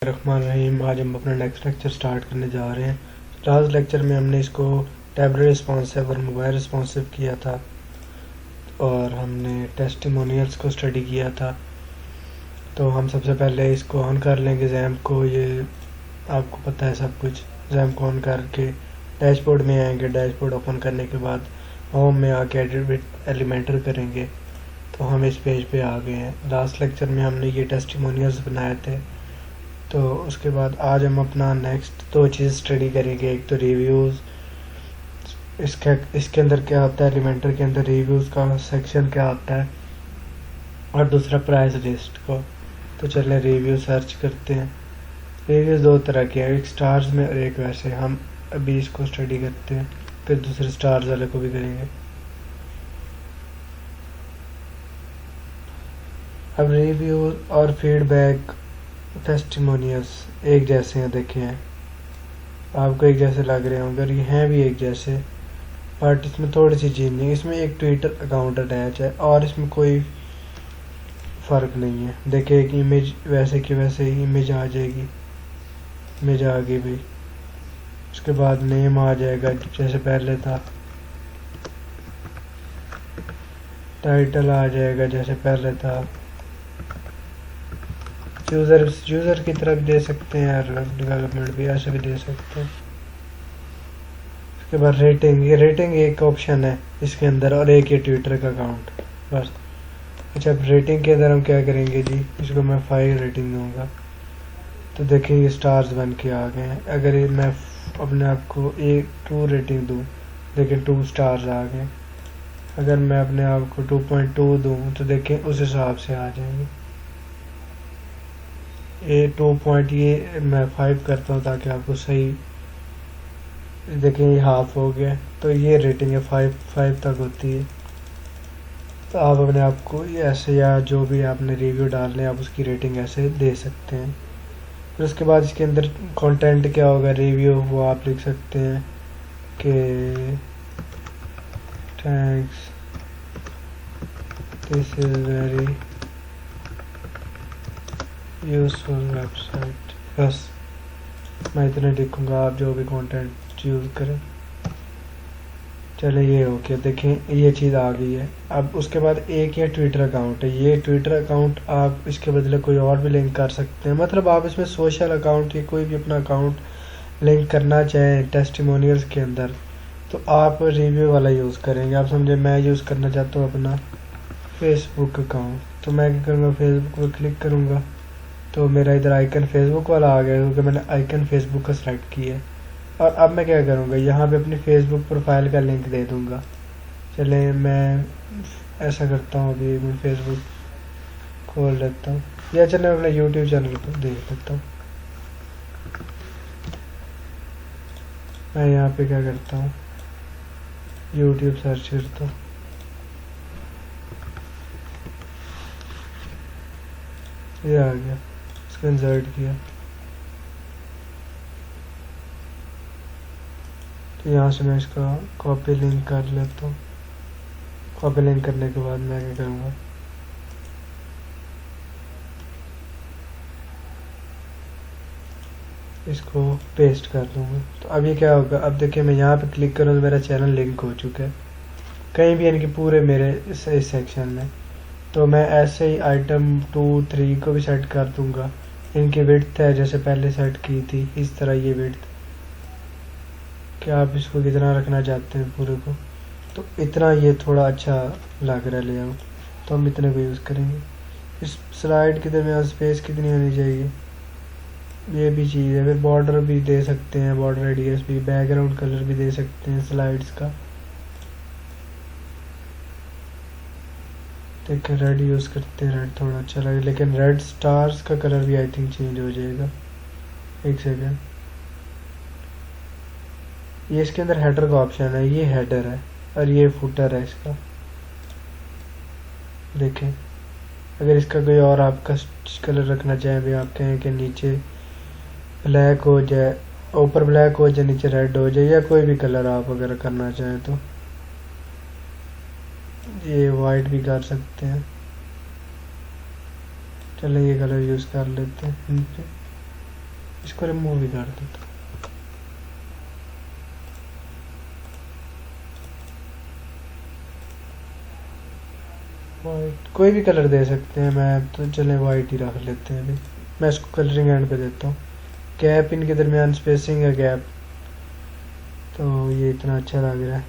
बिस्मिल्लाहिर्रहमानिर्रहीम। आज हम अपना नेक्स्ट लेक्चर स्टार्ट करने जा रहे हैं। लास्ट लेक्चर में हमने इसको टैबलेट रिस्पॉन्सिव और मोबाइल रिस्पॉन्सिव किया था और हमने टेस्टिमोनियल्स को स्टडी किया था। तो हम सबसे पहले इसको ऑन कर लेंगे जैम्प को। ये आपको पता है सब कुछ। जैम्प को ऑन करके डैशबोर्ड में आएंगे। डैशबोर्ड ओपन करने के बाद होम में आके एडिट एलिमेंटर करेंगे तो हम इस पेज पे आ गए हैं। लास्ट लेक्चर में हमने ये टेस्टिमोनियल्स बनाए थे। तो उसके बाद आज हम अपना नेक्स्ट दो चीज़ स्टडी करेंगे। एक तो रिव्यूज़, इसके अंदर क्या होता है, एलिमेंटर के अंदर रिव्यूज़ का सेक्शन क्या होता है, और दूसरा प्राइस लिस्ट को। तो चलें रिव्यू सर्च करते हैं। रिव्यूज़ दो तरह के हैं, एक स्टार्स में और एक वैसे। हम अभी इसको स्टडी करते हैं, फिर दूसरे स्टार्स वाले को भी करेंगे। अब रिव्यू और फीडबैक टेस्टिमोनियल्स एक जैसे हैं। देखे हैं आपको एक जैसे लग रहे होंगे और ये हैं भी एक जैसे, बट इसमें थोड़ी सी चीज़ नहीं है। इसमें एक ट्विटर अकाउंट अटैच है और इसमें कोई फ़र्क नहीं है। देखिए एक इमेज वैसे की वैसे ही इमेज आ जाएगी। इमेज आ गई भाई। उसके बाद नेम आ जाएगा जैसे पहले था। टाइटल आ जाएगा जैसे पहले था। यूज़र की तरफ दे सकते हैं और डेवलपमेंट भी ऐसे भी दे सकते हैं। उसके बाद रेटिंग, ये रेटिंग एक ऑप्शन है इसके अंदर और एक ये ट्विटर का अकाउंट बस। अच्छा, अब रेटिंग के अंदर हम क्या करेंगे जी, इसको मैं 5 रेटिंग दूंगा। तो देखिए ये स्टार्स बन के आ गए हैं। अगर ये मैं अपने आप को 2 रेटिंग दूँ, देखिए 2 स्टार्स आ गए। अगर मैं अपने आप को 2.2 दूँ तो देखिए उस हिसाब से आ जाएंगे। ये 2 पॉइंट ये मैं 5 करता हूँ ताकि आपको सही देखें। ये हाफ हो गया तो ये रेटिंग है 5 तक होती है। तो आप अपने आप को ऐसे या जो भी आपने रिव्यू डालने आप उसकी रेटिंग ऐसे दे सकते हैं। फिर उसके बाद इसके अंदर कंटेंट क्या होगा, रिव्यू, वो आप लिख सकते हैं कि thanks, this is very useful website. बस मैं इतना लिखूँगा, आप जो भी कंटेंट यूज़ करें। चले ये हो गया। देखें ये चीज़ आ गई है। अब उसके बाद एक ये ट्विटर अकाउंट है। ये ट्विटर अकाउंट आप इसके बदले कोई और भी लिंक कर सकते हैं। मतलब आप इसमें सोशल अकाउंट या कोई भी अपना अकाउंट लिंक करना चाहें टेस्टिमोनियल्स के अंदर तो आप रिव्यू वाला यूज़ करेंगे। आप समझे, मैं यूज़ करना चाहता हूँ अपना फेसबुक अकाउंट। तो मैं क्या करूँगा, फेसबुक पर क्लिक करूँगा तो मेरा इधर आइकन फेसबुक वाला आ गया क्योंकि मैंने आइकन फेसबुक का सेलेक्ट किया है। और अब मैं क्या करूँगा, यहाँ पे अपनी फेसबुक प्रोफाइल का लिंक दे दूँगा। चले मैं ऐसा करता हूँ, अभी मैं फेसबुक खोल लेता हूँ या चले मैं अपने यूट्यूब चैनल पर देख लेता हूँ। मैं यहाँ पे क्या करता हूँ, यूट्यूब सर्च करता हूँ। ये आ गया, इसको इंसर्ट किया तो यहाँ से मैं इसका कॉपी लिंक कर लेता हूँ। कॉपी लिंक करने के बाद मैं क्या करूँगा, इसको पेस्ट कर दूँगा। तो अब ये क्या होगा, अब देखिए मैं यहाँ पे क्लिक करूँ तो मेरा चैनल लिंक हो चुका है कहीं भी, इनके पूरे मेरे इस सेक्शन में। तो मैं ऐसे ही आइटम 2, 3 को भी सेट कर दूँगा। इनकी विड्थ है जैसे पहले सेट की थी, इस तरह ये विड्थ, क्या आप इसको कितना रखना चाहते हैं पूरे को। तो इतना ये थोड़ा अच्छा लग रहा है लेआउट, तो हम इतने को यूज़ करेंगे। इस स्लाइड के दरमियान स्पेस कितनी होनी चाहिए, ये भी चीज़ है। फिर बॉर्डर भी दे सकते हैं, बॉर्डर रेडियस भी, बैकग्राउंड कलर भी दे सकते हैं स्लाइड्स का। देखिए रेड यूज़ करते हैं, रेड थोड़ा अच्छा लगे, लेकिन रेड स्टार्स का कलर भी आई थिंक चेंज हो जाएगा। एक सेकेंड, ये इसके अंदर हेडर का ऑप्शन है, ये हेडर है और ये फुटर है इसका। देखें अगर इसका कोई और आपका कलर रखना चाहें भी, आप कहें कि नीचे ब्लैक हो जाए, ऊपर ब्लैक हो जाए, नीचे रेड हो जाए, या कोई भी कलर आप अगर करना चाहें तो ये वाइट भी कर सकते हैं। चलें ये कलर यूज़ कर लेते हैं। इसको रिमूव भी कर देता हूँ। वाइट कोई भी कलर दे सकते हैं, मैं तो चले वाइट ही रख लेते हैं अभी। मैं इसको कलरिंग एंड पे देता हूँ। गैप इनके दरमियान स्पेसिंग है गैप, तो ये इतना अच्छा लग रहा है।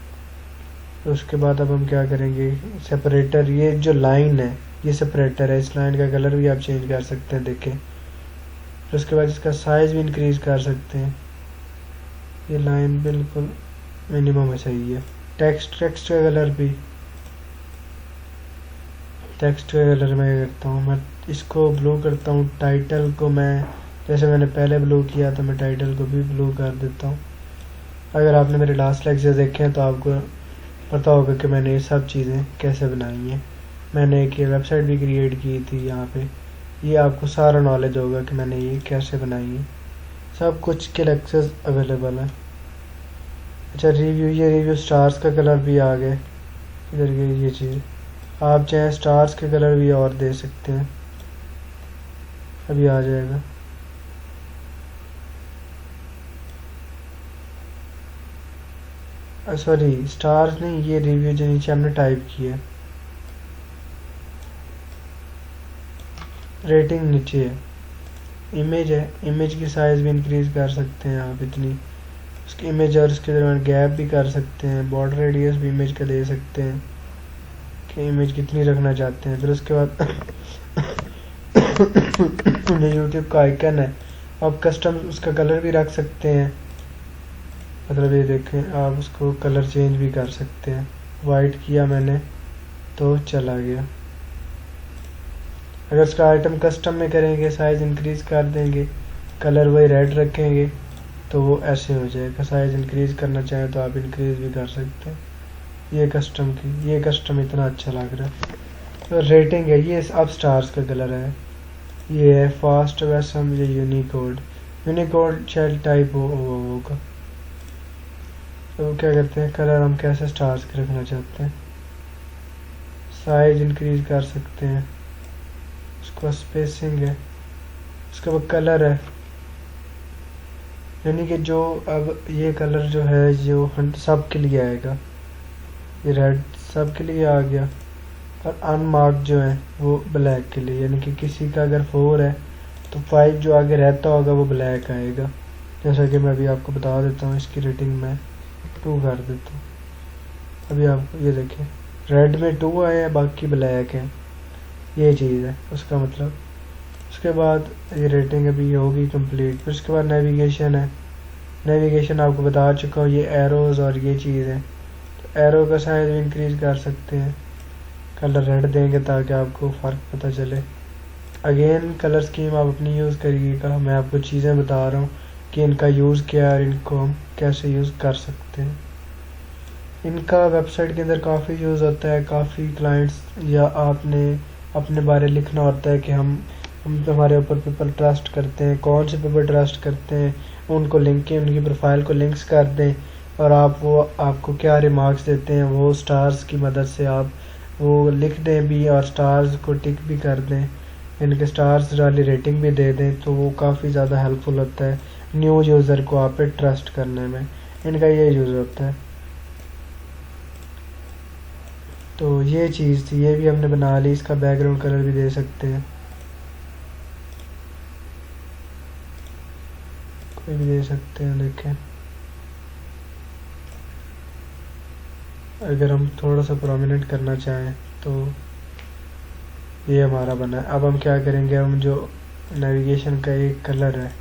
तो उसके बाद अब हम क्या करेंगे, सेपरेटर, ये जो लाइन है ये सेपरेटर है, इस लाइन का कलर भी आप चेंज कर सकते हैं देखें। फिर उसके बाद इसका साइज़ भी इंक्रीज कर सकते हैं। ये लाइन बिल्कुल मिनिमम है, सही है। टेक्स्ट का कलर भी, टेक्स्ट का कलर मैं करता हूँ, मैं इसको ब्लू करता हूँ। टाइटल को मैं, जैसे मैंने पहले ब्लू किया तो मैं टाइटल को भी ब्लू कर देता हूँ। अगर आपने मेरे लास्ट लेक्चर देखे हैं तो आपको पता होगा कि मैंने ये सब चीज़ें कैसे बनाई हैं। मैंने एक ये वेबसाइट भी क्रिएट की थी, यहाँ पे ये आपको सारा नॉलेज होगा कि मैंने ये कैसे बनाई है। सब कुछ के लेक्चर्स अवेलेबल हैं। अच्छा रिव्यू, ये रिव्यू स्टार्स का कलर भी आ गए इधर, ये चीज़ आप चाहे स्टार्स के कलर भी और दे सकते हैं, अभी आ जाएगा। सॉरी स्टार्स नहीं, ये रिव्यू जो नीचे हमने टाइप किया है, रेटिंग नीचे है। इमेज है, इमेज की साइज़ भी इंक्रीज कर सकते हैं आप इतनी, उसकी इमेज और उसके दरमियान गैप भी कर सकते हैं। बॉर्डर रेडियस भी इमेज का दे सकते हैं कि इमेज कितनी रखना चाहते हैं। फिर उसके बाद जो यूट्यूब का आइकन है, आप कस्टम उसका कलर भी रख सकते हैं। मतलब ये देखें, आप उसको कलर चेंज भी कर सकते हैं। वाइट किया मैंने तो चला गया। अगर उसका आइटम कस्टम में करेंगे, साइज़ इंक्रीज कर देंगे, कलर वही रेड रखेंगे तो वो ऐसे हो जाएगा। साइज़ इंक्रीज करना चाहें तो आप इंक्रीज भी कर सकते हैं। ये कस्टम की, ये कस्टम इतना अच्छा लग रहा है। तो रेटिंग है, ये अब स्टार्स का कलर है। ये है फास्ट वैसम, ये यूनिकोड, यूनिकोड शायद टाइप होगा। तो क्या करते हैं, कलर हम कैसे स्टार्स के रखना चाहते हैं, साइज इंक्रीज कर सकते हैं। उसका स्पेसिंग है, उसके बाद कलर है, यानी कि जो अब ये कलर जो है जो सब के लिए आएगा। ये रेड सब के लिए आ गया, और अनमार्क जो है वो ब्लैक के लिए, यानी कि किसी का अगर 4 है तो 5 जो आगे रहता होगा वो ब्लैक आएगा। जैसा कि मैं अभी आपको बता देता हूँ, इसकी रेटिंग मैं 2 कर देता हूँ। अभी आप ये देखें, रेड में 2 आए हैं, बाकी ब्लैक है। ये चीज़ है उसका मतलब। उसके बाद ये रेटिंग अभी होगी कंप्लीट। फिर उसके बाद नेविगेशन है, नेविगेशन आपको बता चुका हूँ, ये एरोज़ और ये चीज़ है। तो एरो का साइज भी इंक्रीज कर सकते हैं, कलर रेड देंगे ताकि आपको फ़र्क पता चले। अगेन कलर स्कीम आप अपनी यूज़ करिएगा, मैं आपको चीज़ें बता रहा हूँ कि इनका यूज़ क्या है, इनको हम कैसे यूज़ कर सकते हैं। इनका वेबसाइट के अंदर काफ़ी यूज़ होता है। काफ़ी क्लाइंट्स या आपने अपने बारे लिखना होता है कि हम हमारे ऊपर पीपल ट्रस्ट करते हैं, कौन से पीपल ट्रस्ट करते हैं, उनको लिंक, उनकी प्रोफाइल को लिंक्स कर दें, और आप वो आपको क्या रिमार्क्स देते हैं वो स्टार्स की मदद से आप वो लिख दें भी, और स्टार्स को टिक भी कर दें, इनके स्टार्स वाली रेटिंग भी दे दें, तो वो काफ़ी ज़्यादा हेल्पफुल होता है न्यू यूज़र को आप पे ट्रस्ट करने में। इनका ये यूज़ होता है। तो ये चीज़ थी, ये भी हमने बना ली। इसका बैकग्राउंड कलर भी दे सकते हैं, कोई भी दे सकते हैं। देखें, अगर हम थोड़ा सा प्रोमिनेंट करना चाहें तो ये हमारा बना है। अब हम क्या करेंगे, हम जो नेविगेशन का एक कलर है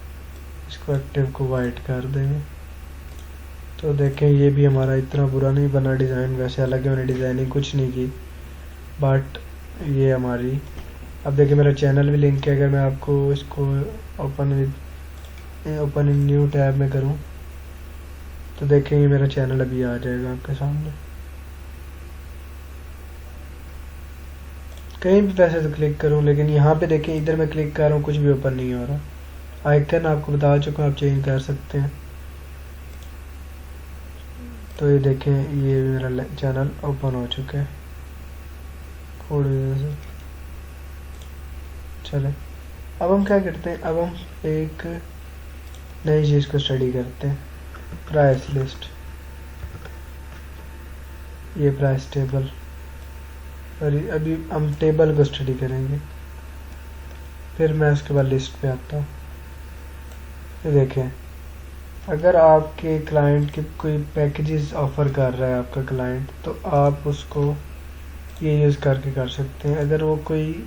इसको एक्टिव को वाइट कर देंगे। तो देखें, ये भी हमारा इतना बुरा नहीं बना डिज़ाइन। वैसे हालांकि मैंने डिज़ाइनिंग कुछ नहीं की, बट ये हमारी, अब देखिए मेरा चैनल भी लिंक है। अगर मैं आपको इसको ओपन इन न्यू टैब में करूं तो देखेंगे मेरा चैनल अभी आ जाएगा आपके सामने। कहीं भी वैसे तो क्लिक करूं, लेकिन यहाँ पे देखें, इधर मैं क्लिक कर रहा हूँ, कुछ भी ओपन नहीं हो रहा। आइकन आपको बता चुका हूँ, आप चेंज कर सकते हैं। तो ये देखें, ये भी मेरा चैनल ओपन हो चुका है थोड़ी देर से। चले, अब हम क्या करते हैं, अब हम एक नई चीज़ को स्टडी करते हैं। प्राइस लिस्ट, ये प्राइस टेबल, और अभी हम टेबल को स्टडी करेंगे, फिर मैं उसके बाद लिस्ट पे आता हूँ। ये देखें, अगर आपके क्लाइंट के कोई पैकेजेस ऑफ़र कर रहा है आपका क्लाइंट, तो आप उसको ये यूज़ करके कर सकते हैं। अगर वो कोई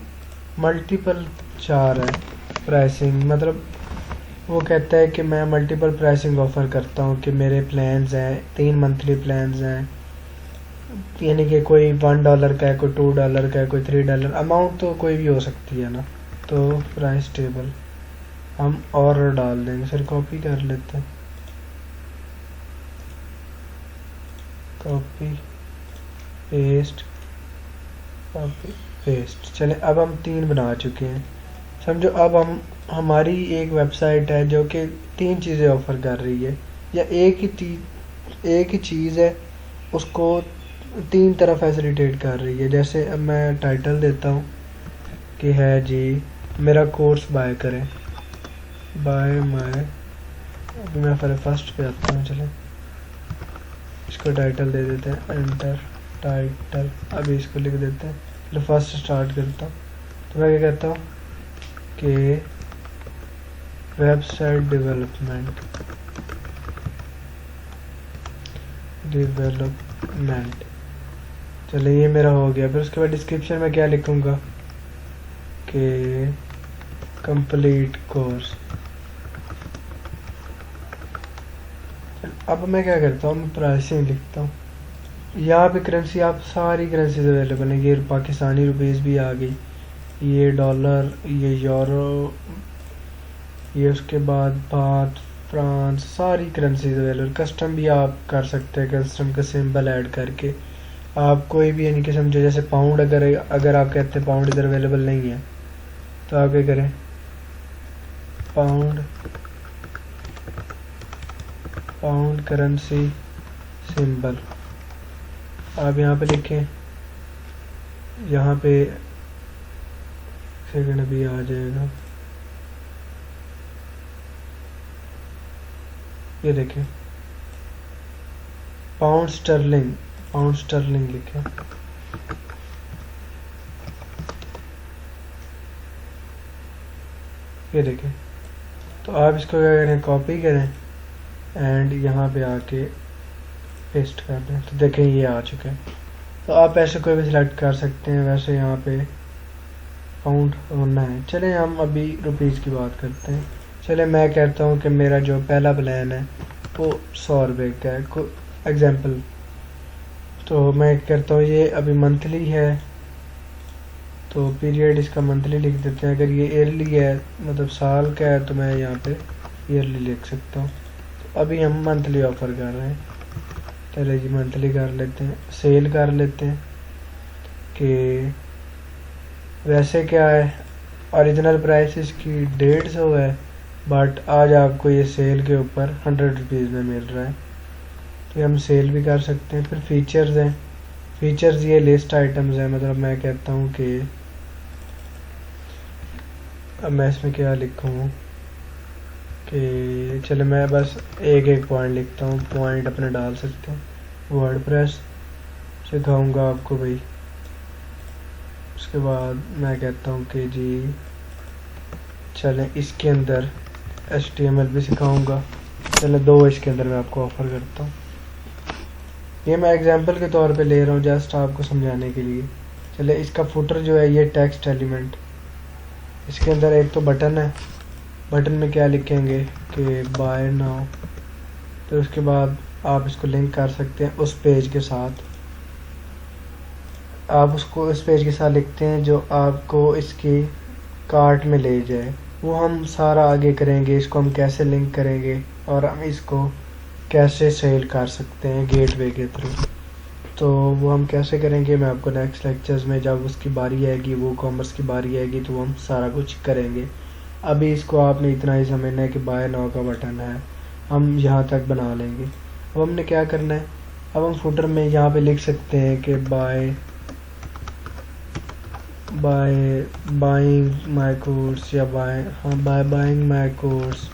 मल्टीपल चाह रहा है प्राइसिंग, मतलब वो कहता है कि मैं मल्टीपल प्राइसिंग ऑफ़र करता हूँ, कि मेरे प्लान्स हैं 3 मंथली प्लान्स हैं, यानी कि कोई $1 का है, कोई $2 का है, कोई $3, अमाउंट तो कोई भी हो सकती है ना। तो प्राइस टेबल हम और डाल देंगे, फिर कॉपी कर लेते हैं, कॉपी पेस्ट, कॉपी पेस्ट। चलें, अब हम 3 बना चुके हैं। समझो अब हम, हमारी एक वेबसाइट है जो कि 3 चीज़ें ऑफ़र कर रही है, या एक ही चीज़ है उसको 3 तरह फैसिलिटेट कर रही है। जैसे अब मैं टाइटल देता हूँ कि है जी मेरा कोर्स बाय करें, बाय माय, अभी मैं फर्स्ट पे आता हूँ। चलें, इसको टाइटल दे देते हैं, एंटर टाइटल। अभी इसको लिख देते हैं, चलो फर्स्ट स्टार्ट करता हूँ। तो मैं क्या कहता हूँ कि वेबसाइट डेवलपमेंट, चलिए ये मेरा हो गया। फिर उसके बाद डिस्क्रिप्शन में क्या लिखूँगा कि कंप्लीट कोर्स। अब मैं क्या करता हूँ, मैं प्राइसिंग लिखता हूँ। यहाँ पे करेंसी, आप सारी करेंसीज अवेलेबल हैं। ये पाकिस्तानी रुपीज़ भी आ गई, ये डॉलर, ये यूरो, ये उसके बाद बात, फ्रांस, सारी करेंसीज अवेलेबल। कस्टम भी आप कर सकते हैं, कस्टम का सिंबल ऐड करके आप कोई भी, यानी कि समझो जैसे पाउंड, अगर आप कहते हैं पाउंड इधर अवेलेबल नहीं है, तो आप क्या करें, पाउंड करेंसी सिंबल आप यहाँ पे लिखें, यहाँ पे सेकंड भी आ जाएगा। ये देखें, पाउंड स्टर्लिंग लिखें। ये देखें, तो आप इसको क्या करें, कॉपी करें एंड यहाँ पे आके पेस्ट कर दें। तो देखें ये आ चुके हैं। तो आप ऐसे कोई भी सिलेक्ट कर सकते हैं। वैसे यहाँ पे पाउंड होना है। चलें हम अभी रुपीज़ की बात करते हैं। चलें मैं कहता हूँ कि मेरा जो पहला प्लान है वो 100 रुपये का है, को एग्जाम्पल। तो मैं करता हूँ, ये अभी मंथली है तो पीरियड इसका मंथली लिख देते हैं। अगर ये ईयरली है, मतलब साल का है, तो मैं यहाँ पे ईयरली लिख सकता हूँ। तो अभी हम मंथली ऑफ़र कर रहे हैं, चले जी मंथली कर लेते हैं। सेल कर लेते हैं कि वैसे क्या है, ओरिजिनल प्राइस इसकी 150 है, बट आज आपको ये सेल के ऊपर 100 रुपीज़ में मिल रहा है। तो हम सेल भी कर सकते हैं। फिर फीचर्स हैं, फीचर्स ये लिस्ट आइटम्स हैं। मतलब मैं कहता हूँ कि अब मैं इसमें क्या लिखूँ कि चलो मैं बस एक पॉइंट लिखता हूँ, पॉइंट अपने डाल सकते हैं। वर्डप्रेस सिखाऊंगा आपको भाई। उसके बाद मैं कहता हूँ कि जी चलें इसके अंदर HTML भी सिखाऊंगा। चलो 2 इसके अंदर मैं आपको ऑफ़र करता हूँ। ये मैं एग्जांपल के तौर पे ले रहा हूँ, जस्ट आपको समझाने के लिए। चले इसका फुटर जो है ये टेक्स्ट एलिमेंट, इसके अंदर एक तो बटन है। बटन में क्या लिखेंगे कि बाय नाउ। तो उसके बाद आप इसको लिंक कर सकते हैं उस पेज के साथ। आप उसको उस पेज के साथ लिखते हैं जो आपको इसकी कार्ट में ले जाए। वो हम सारा आगे करेंगे, इसको हम कैसे लिंक करेंगे और हम इसको कैसे सेल कर सकते हैं गेटवे के थ्रू। तो वो हम कैसे करेंगे मैं आपको नेक्स्ट लेक्चर्स में, जब उसकी बारी आएगी, वो कॉमर्स की बारी आएगी, तो हम सारा कुछ करेंगे। अभी इसको आपने इतना ही समझना है कि बाय नाउ का बटन है, हम यहाँ तक बना लेंगे। अब हमने क्या करना है, अब हम फुटर में यहाँ पे लिख सकते हैं कि बाइंग माई कोर्स, या by buying my course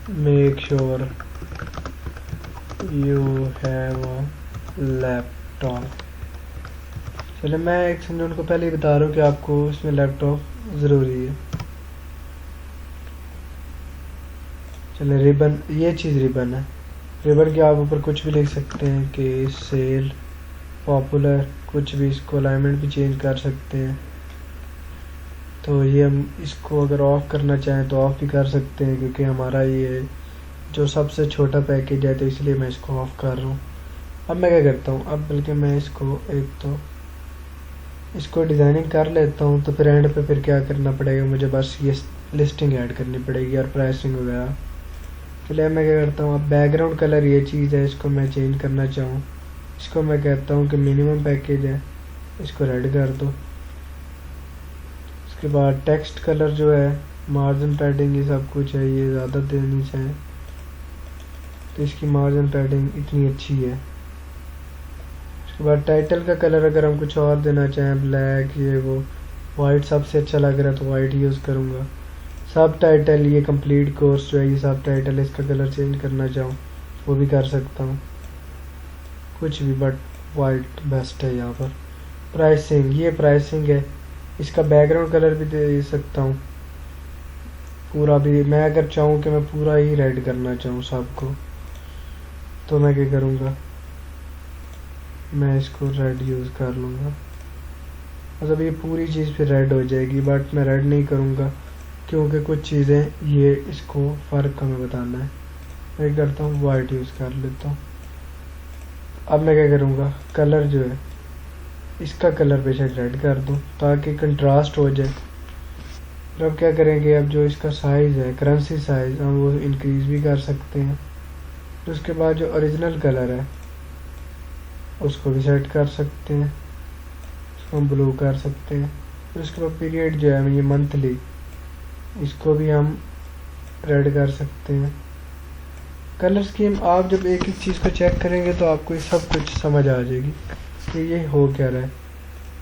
make sure you have a laptop. चले मैं एक समझो उनको पहले ही बता रहा हूँ कि आपको इसमें लैपटॉप ज़रूरी है। चले रिबन, ये चीज़ रिबन है। रिबन के आप ऊपर कुछ भी लिख सकते हैं कि सेल पॉपुलर, कुछ भी, इसको अलाइनमेंट भी चेंज कर सकते हैं। तो ये हम इसको अगर ऑफ़ करना चाहें तो ऑफ़ भी कर सकते हैं, क्योंकि हमारा ये जो सबसे छोटा पैकेज है तो इसलिए मैं इसको ऑफ़ कर रहा हूँ। अब मैं क्या करता हूँ, अब बल्कि मैं इसको एक तो इसको डिज़ाइनिंग कर लेता हूँ, तो फिर एंड पे फिर क्या करना पड़ेगा मुझे, बस ये लिस्टिंग ऐड करनी पड़ेगी और प्राइसिंग वगैरह। चलिए मैं क्या करता हूँ, अब बैकग्राउंड कलर ये चीज़ है, इसको मैं चेंज करना चाहूँ, इसको मैं कहता हूँ कि मिनिमम पैकेज है, इसको रेड कर दो। उसके बाद टेक्स्ट कलर जो है, मार्जिन पैडिंग, ये सब कुछ है, ये ज़्यादा देनी चाहिए, तो इसकी मार्जिन पैडिंग इतनी अच्छी है। उसके बाद टाइटल का कलर अगर हम कुछ और देना चाहें, ब्लैक, ये वो, वाइट सबसे अच्छा लग रहा है तो वाइट यूज़ करूँगा। सब टाइटल, ये कंप्लीट कोर्स जो है, ये सब टाइटल, इसका कलर चेंज करना चाहूँ वो भी कर सकता हूँ, कुछ भी, बट वाइट बेस्ट है यहाँ पर। प्राइसिंग, ये प्राइसिंग है, इसका बैकग्राउंड कलर भी दे सकता हूँ पूरा भी। मैं अगर चाहूँ कि मैं पूरा ही रेड करना चाहूँ सबको, तो मैं क्या करूँगा, मैं इसको रेड यूज़ कर लूँगा, मतलब ये पूरी चीज़ फिर रेड हो जाएगी, बट मैं रेड नहीं करूँगा क्योंकि कुछ चीज़ें ये इसको फ़र्क हमें बताना है। मैं करता हूँ वाइट यूज़ कर लेता हूँ। अब मैं क्या करूँगा, कलर जो है इसका कलर बेशक रेड कर दूँ ताकि कंट्रास्ट हो जाए। फिर अब क्या करेंगे, अब जो इसका साइज़ है, करेंसी साइज़, हम वो इंक्रीज़ भी कर सकते हैं। तो उसके बाद जो ओरिजिनल कलर है उसको भी सेट कर सकते हैं, उसको हम ब्लू कर सकते हैं। फिर उसके बाद पीरियड जो है ये मंथली, इसको भी हम रेड कर सकते हैं। कलर स्कीम आप जब एक एक चीज़ को चेक करेंगे तो आपको ये सब कुछ समझ आ जाएगी कि ये हो क्या रहा है।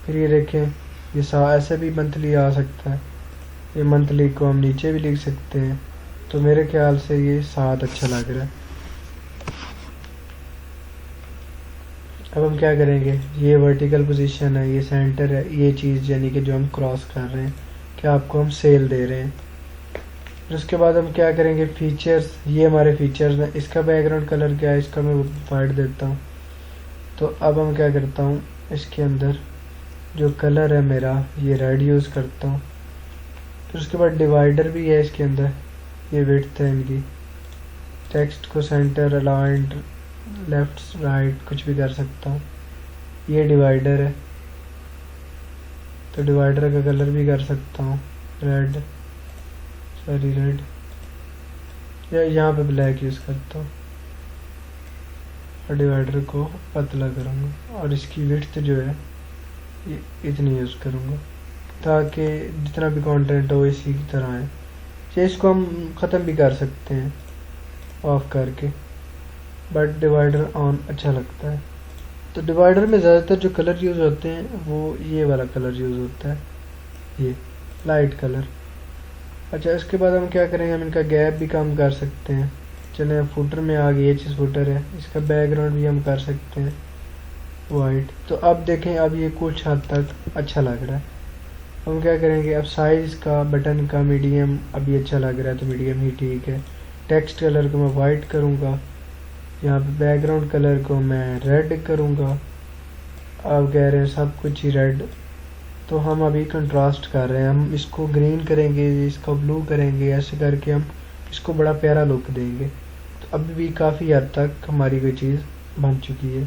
फिर ये देखें, ये ऐसे भी मंथली आ सकता है, ये मंथली को हम नीचे भी लिख सकते हैं। तो मेरे ख्याल से ये 7 अच्छा लग रहा है। अब हम क्या करेंगे, ये वर्टिकल पोजीशन है, ये सेंटर है, ये चीज़ यानी कि जो हम क्रॉस कर रहे हैं कि आपको हम सेल दे रहे हैं। फिर उसके बाद हम क्या करेंगे, फीचर्स, ये हमारे फीचर्स हैं। इसका बैकग्राउंड कलर क्या है, इसका मैं वाइट देता हूँ। तो अब हम क्या करता हूँ, इसके अंदर जो कलर है मेरा, ये रेड यूज़ करता हूँ। फिर उसके बाद डिवाइडर भी है इसके अंदर, ये विड्थ है इनकी, टेक्स्ट को सेंटर, अलाइंड, लेफ्ट राइट कुछ भी कर सकता हूँ। ये डिवाइडर है, तो डिवाइडर का कलर भी कर सकता हूँ रेड, सॉरी रेड, या यहाँ पे ब्लैक यूज़ करता हूँ और डिवाइडर को पतला करूँगा और इसकी विड्थ जो है ये इतनी यूज़ करूँगा ताकि जितना भी कंटेंट हो इसी की तरह है। तो इसको हम ख़त्म भी कर सकते हैं ऑफ करके, बट डिवाइडर ऑन अच्छा लगता है। तो डिवाइडर में ज़्यादातर जो कलर यूज़ होते हैं वो ये वाला कलर यूज़ होता है, ये लाइट कलर। अच्छा, इसके बाद हम क्या करेंगे, हम इनका गैप भी कम कर सकते हैं। चलें, अब फुटर में आ गई, ये चीज़ फुटर है, इसका बैकग्राउंड भी हम कर सकते हैं वाइट। तो अब देखें, अब ये कुछ हद तक अच्छा लग रहा है। हम क्या करेंगे, अब साइज़ का, बटन का मीडियम अभी अच्छा लग रहा है तो मीडियम ही ठीक है। टेक्स्ट कलर को मैं वाइट करूँगा, यहाँ पे बैकग्राउंड कलर को मैं रेड करूँगा। अब कह रहे हैं सब कुछ ही रेड, तो हम अभी कंट्रास्ट कर रहे हैं, हम इसको ग्रीन करेंगे, इसको ब्लू करेंगे, ऐसे करके हम इसको बड़ा प्यारा लुक देंगे। तो अभी भी काफ़ी हद तक हमारी कोई चीज़ बन चुकी है।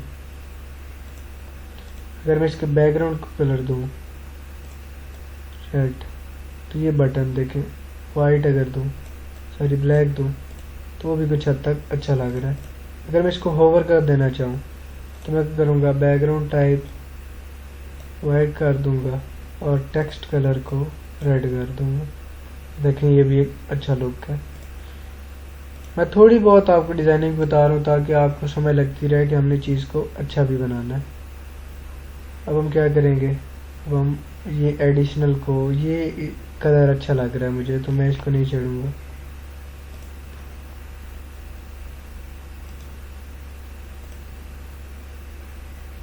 अगर मैं इसके बैकग्राउंड को कलर दूँ रेड, तो ये बटन देखें, वाइट अगर दूँ, सॉरी ब्लैक दूँ, तो वो भी कुछ हद तक अच्छा लग रहा है। अगर मैं इसको होवर कर देना चाहूँ तो मैं करूँगा, बैकग्राउंड टाइप वाइट कर दूँगा और टेक्स्ट कलर को रेड कर दूँगा। देखें, ये भी एक अच्छा लुक है। मैं थोड़ी बहुत आपको डिज़ाइनिंग बता रहा हूँ ताकि आपको समझ लगती रहे कि हमने चीज़ को अच्छा भी बनाना है। अब हम क्या करेंगे, अब हम ये एडिशनल को, ये कलर अच्छा लग रहा है मुझे तो मैं इसको नहीं छेड़ूँगा।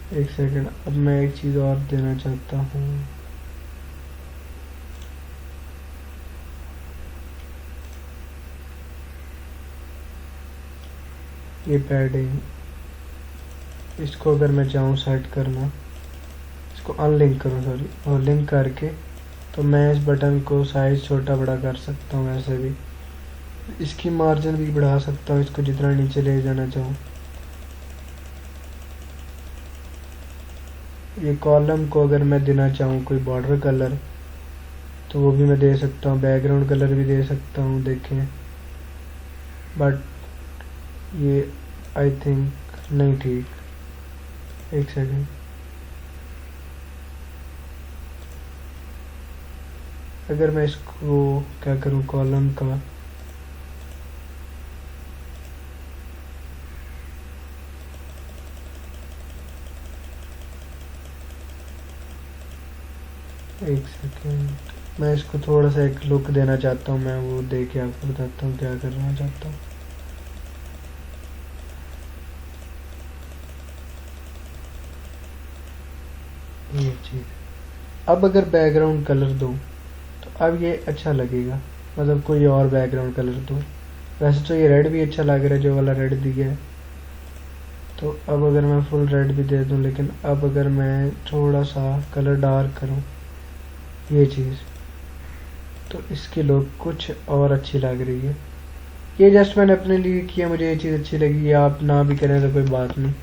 एक सेकंड, अब मैं एक चीज़ और देना चाहता हूँ। ये पैडिंग, इसको अगर मैं चाहूँ सेट करना, इसको अनलिंक करूँ सॉरी, और लिंक करके तो मैं इस बटन को साइज छोटा बड़ा कर सकता हूँ। ऐसे भी इसकी मार्जिन भी बढ़ा सकता हूँ, इसको जितना नीचे ले जाना चाहूँ। ये कॉलम को अगर मैं देना चाहूँ कोई बॉर्डर कलर तो वो भी मैं दे सकता हूँ, बैकग्राउंड कलर भी दे सकता हूँ, देखें। बट ये आई थिंक नहीं ठीक। एक सेकंड, अगर मैं इसको क्या करूँ, कॉलम का एक सेकंड, मैं इसको थोड़ा सा एक लुक देना चाहता हूँ। मैं वो दे के आपको बताता हूँ क्या करना चाहता हूँ। ये चीज़, अब अगर बैकग्राउंड कलर दूँ तो अब ये अच्छा लगेगा, मतलब कोई और बैकग्राउंड कलर दूँ। वैसे तो ये रेड भी अच्छा लग रहा है, जो वाला रेड दिया है। तो अब अगर मैं फुल रेड भी दे दूँ, लेकिन अब अगर मैं थोड़ा सा कलर डार्क करूँ, ये चीज़, तो इसकी लुक कुछ और अच्छी लग रही है। ये जस्ट मैंने अपने लिए किया, मुझे ये चीज़ अच्छी लगी। आप ना भी करें तो कोई बात नहीं।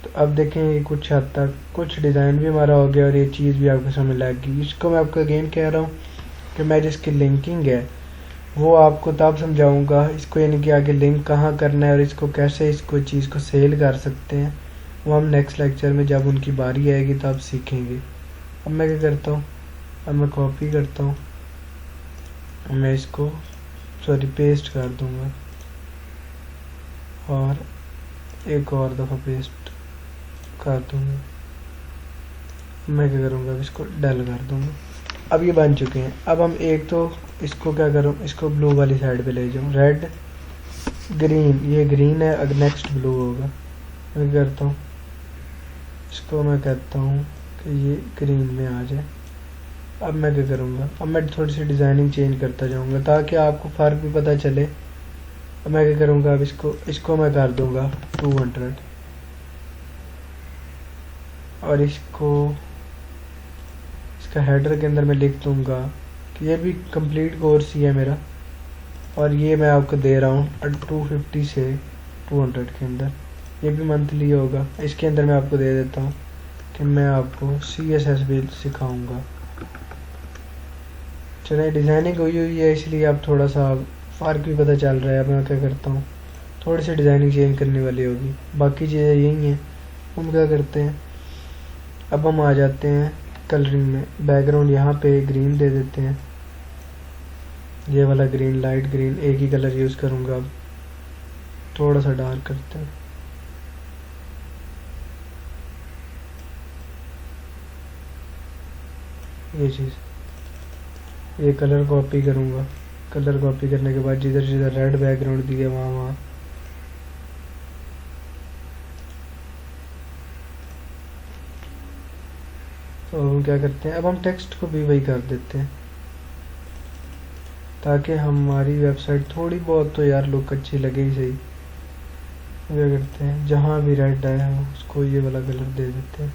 तो अब देखें ये कुछ हद तक कुछ डिज़ाइन भी हमारा हो गया और ये चीज़ भी आपको समझ लग गई। इसको मैं आपको अगेन कह रहा हूँ कि मैं जिसकी लिंकिंग है वो आपको तब समझाऊंगा, इसको यानी कि आगे लिंक कहाँ करना है और इसको कैसे इसको चीज़ को सेल कर सकते हैं, वो हम नेक्स्ट लेक्चर में जब उनकी बारी आएगी तब सीखेंगे। अब मैं क्या करता हूँ, अब मैं कॉपी करता हूँ, मैं इसको सॉरी पेस्ट कर दूंगा और एक और दफ़ा पेस्ट कर दूंगा। मैं क्या करूँगा, अब इसको डल कर दूंगा। अब ये बन चुके हैं। अब हम एक तो इसको क्या करूँ, इसको ब्लू वाली साइड पे ले जाऊँ, रेड ग्रीन, ये ग्रीन है, अगर नेक्स्ट ब्लू होगा। मैं करता हूँ, इसको मैं कहता हूँ कि ये ग्रीन में आ जाए। अब मैं क्या करूँगा, अब मैं थोड़ी सी डिज़ाइनिंग चेंज करता जाऊँगा ताकि आपको फ़र्क भी पता चले। अब मैं क्या करूँगा, अब इसको मैं कर दूँगा 200 और इसका हेडर के अंदर मैं लिख दूँगा कि ये भी कंप्लीट कोर्स ही है मेरा, और ये मैं आपको दे रहा हूँ 250 से 200 के अंदर। ये भी मंथली होगा। इसके अंदर मैं आपको दे देता हूँ कि मैं आपको CSS भी सिखाऊंगा। चलिए डिज़ाइनिंग हुई है, इसलिए अब थोड़ा सा फ़र्क भी पता चल रहा है। अब मैं क्या करता हूँ, थोड़ी सी डिज़ाइनिंग चेंज करने वाली होगी, बाकी चीज़ें यही हैं। हम क्या करते हैं, अब हम आ जाते हैं कलरिंग में। बैकग्राउंड यहाँ पे ग्रीन दे देते हैं, ये वाला ग्रीन, लाइट ग्रीन, एक ही कलर यूज़ करूँगा। अब थोड़ा सा डार्क करते हैं, ये चीज़, ये कलर कॉपी करूँगा। कलर कॉपी करने के बाद जिधर जिधर रेड बैकग्राउंड दिया वहाँ तो हम क्या करते हैं, अब हम टेक्स्ट को भी वही कर देते हैं ताकि हमारी वेबसाइट थोड़ी बहुत तो यार लुक अच्छी लगे ही सही। क्या करते हैं, जहाँ भी रेड आया है उसको ये वाला कलर दे देते हैं।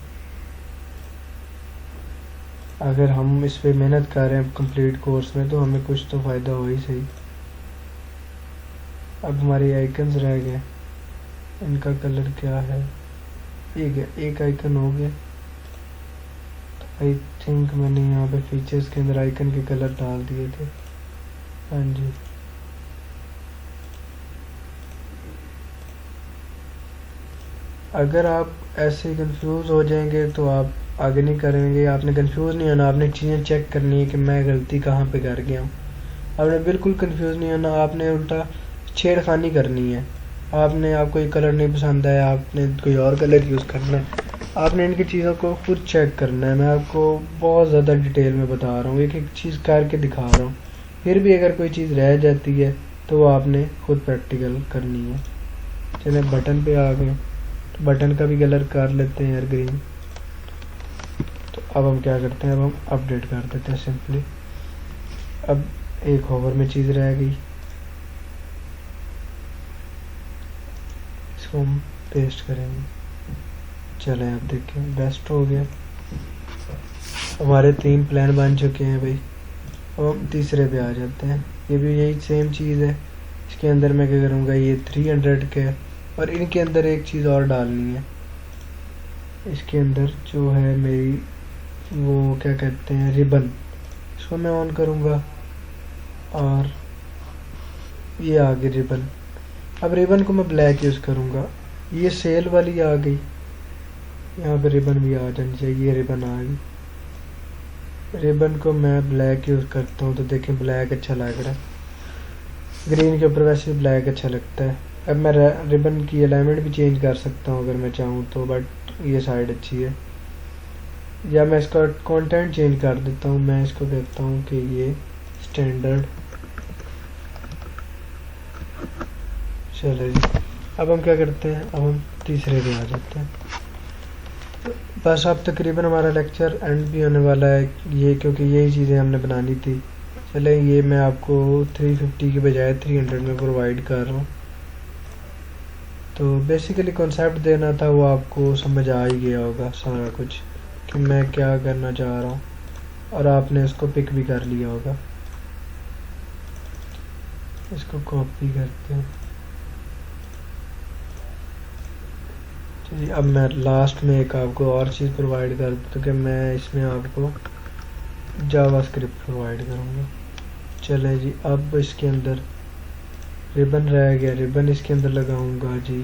अगर हम इस पे मेहनत कर रहे हैं कंप्लीट कोर्स में तो हमें कुछ तो फ़ायदा हो ही सही। अब हमारी आइकन्स रह गए, इनका कलर क्या है, एक आइकन हो गया। आई थिंक मैंने यहाँ पे फीचर्स के अंदर आइकन के कलर डाल दिए थे। हाँ जी, अगर आप ऐसे कंफ्यूज हो जाएंगे तो आप आगे नहीं करेंगे। आपने कंफ्यूज नहीं होना, आपने चीज़ें चेक करनी है कि मैं गलती कहाँ पे कर गया हूँ। आपने बिल्कुल कंफ्यूज नहीं होना, आपने उल्टा छेड़खानी करनी है। आपको ये कलर नहीं पसंद आया, आपने कोई और कलर यूज़ करना है। आपने इनकी चीज़ों को खुद चेक करना है। मैं आपको बहुत ज़्यादा डिटेल में बता रहा हूँ, एक एक चीज़ करके दिखा रहा हूँ। फिर भी अगर कोई चीज़ रह जाती है तो वो आपने खुद प्रैक्टिकल करनी है। चले बटन पे आ गए, तो बटन का भी कलर कर लेते हैं यार ग्रीन। तो अब हम क्या करते हैं, अब हम अपडेट कर देते हैं सिंपली। अब एक होवर में चीज़ रह गई, इसको हम पेस्ट करेंगे। चलें अब देखें, बेस्ट हो गया। हमारे 3 प्लान बन चुके हैं भाई। अब हम तीसरे पे आ जाते हैं। ये भी यही सेम चीज़ है। इसके अंदर मैं क्या करूँगा, ये 300 के है और इनके अंदर एक चीज़ और डालनी है। इसके अंदर जो है मेरी वो क्या कहते हैं रिबन, इसको मैं ऑन करूँगा और ये आ गई रिबन। अब रिबन को मैं ब्लैक यूज़ करूँगा। ये सेल वाली आ गई, यहाँ पे रिबन भी आ जानी चाहिए। ये रिबन आ गई। रिबन को मैं ब्लैक यूज़ करता हूँ तो देखें ब्लैक अच्छा लग रहा है। ग्रीन के ऊपर वैसे ब्लैक अच्छा लगता है। अब मैं रिबन की अलाइनमेंट भी चेंज कर सकता हूँ अगर मैं चाहूँ तो, बट ये साइड अच्छी है। या मैं इसका कंटेंट चेंज कर देता हूँ। मैं इसको कहता हूँ कि ये स्टैंडर्ड। चलो जी, अब हम क्या करते हैं, अब हम तीसरे पे आ जाते हैं। बस अब तकरीबन हमारा लेक्चर एंड भी होने वाला है ये, क्योंकि यही चीज़ें हमने बनानी थी। चले ये मैं आपको 350 की बजाय 300 में प्रोवाइड कर रहा हूँ। तो बेसिकली कॉन्सेप्ट देना था, वो आपको समझ आ ही गया होगा सारा कुछ कि मैं क्या करना चाह रहा हूँ, और आपने इसको पिक भी कर लिया होगा। इसको कॉपी करते हैं। चलिए अब मैं लास्ट में एक आपको और चीज़ प्रोवाइड कर दूँ कि मैं इसमें आपको जावास्क्रिप्ट प्रोवाइड करूँगा। चले जी, अब इसके अंदर रिबन रह गया। रिबन इसके अंदर लगाऊंगा जी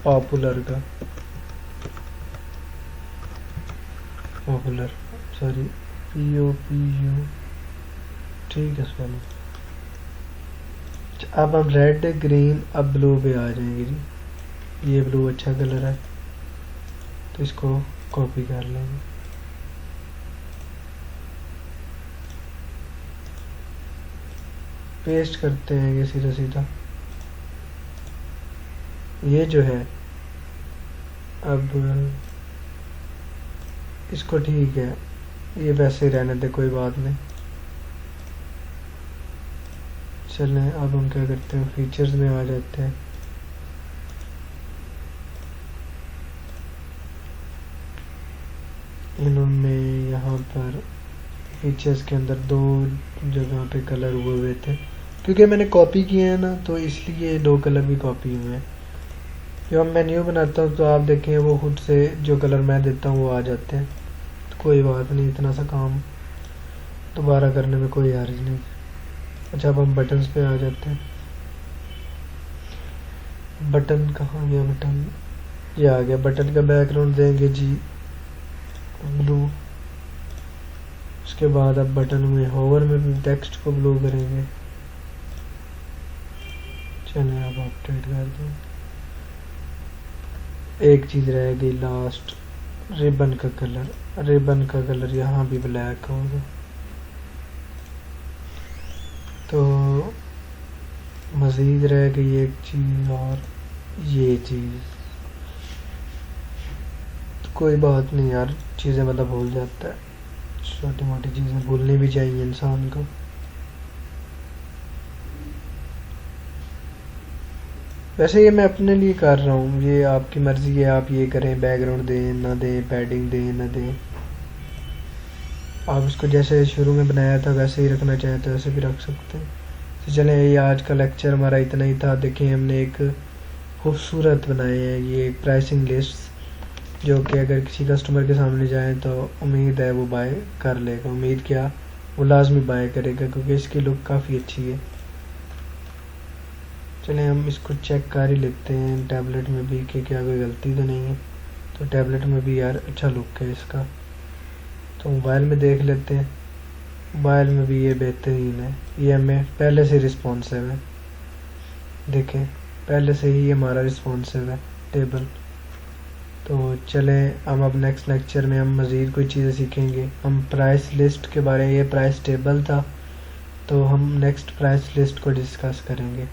पॉपुलर का, पॉपुलर सॉरी POPU, ठीक है सॉरी। अब हम रेड ग्रीन अब ब्लू पे आ जाएंगे जी। ये ब्लू अच्छा कलर है तो इसको कॉपी कर लेंगे। पेस्ट करते हैं ये सीधा सीधा। ये जो है अब इसको ठीक है, ये वैसे ही रहने दे, कोई बात नहीं। चलें अब हम क्या करते हैं, फीचर्स में आ जाते हैं। इन्होंने यहाँ पर फीचर्स के अंदर 2 जगह पे कलर हुए हुए थे, क्योंकि मैंने कॉपी किए हैं ना, तो इसलिए 2 कलर भी कॉपी हुए हैं। जब मैं न्यू बनाता हूँ तो आप देखें वो खुद से जो कलर मैं देता हूँ वो आ जाते हैं। तो कोई बात नहीं, इतना सा काम दोबारा करने में कोई हर्ज नहीं। अच्छा अब हम बटन्स पे आ जाते हैं। बटन कहाँ गया, बटन ये आ गया। बटन का बैकग्राउंड देंगे जी ब्लू। उसके बाद अब बटन में होवर में भी टेक्स्ट को ब्लू करेंगे। चलिए अब अपडेट कर दें। एक चीज़ रह गई लास्ट, रिबन का कलर। रिबन का कलर यहाँ भी ब्लैक होगा। तो मज़ीद रह गई एक चीज़, और ये चीज़। तो कोई बात नहीं यार, चीज़ें मतलब भूल जाता है, छोटी मोटी चीज़ें भूलनी भी चाहिए इंसान को। वैसे ये मैं अपने लिए कर रहा हूँ, ये आपकी मर्ज़ी है, आप ये करें, बैकग्राउंड दें ना दें, पैडिंग दें ना दें। आप इसको जैसे शुरू में बनाया था वैसे ही रखना चाहें तो वैसे भी रख सकते हैं। तो चलें, ये आज का लेक्चर हमारा इतना ही था। देखिए हमने एक खूबसूरत बनाए हैं ये प्राइसिंग लिस्ट, जो कि अगर किसी कस्टमर के सामने जाएं तो उम्मीद है वो बाय कर लेगा। उम्मीद क्या, वो लाजमी बाय करेगा, क्योंकि इसकी लुक काफ़ी अच्छी है। चलें हम इसको चेक कर ही लेते हैं टैबलेट में भी कि क्या कोई गलती तो नहीं है। तो टैबलेट में भी यार अच्छा लुक है इसका। तो मोबाइल में देख लेते हैं। मोबाइल में भी ये बेहतरीन है, ये हमें पहले से रिस्पॉन्सिव है। देखें पहले से ही हमारा रिस्पॉन्सिव है टेबल। तो चलें हम अब नेक्स्ट लेक्चर में हम मज़ीद कोई चीज़ें सीखेंगे। हम प्राइस लिस्ट के बारे में, ये प्राइस टेबल था, तो हम नेक्स्ट प्राइस लिस्ट को डिस्कस करेंगे।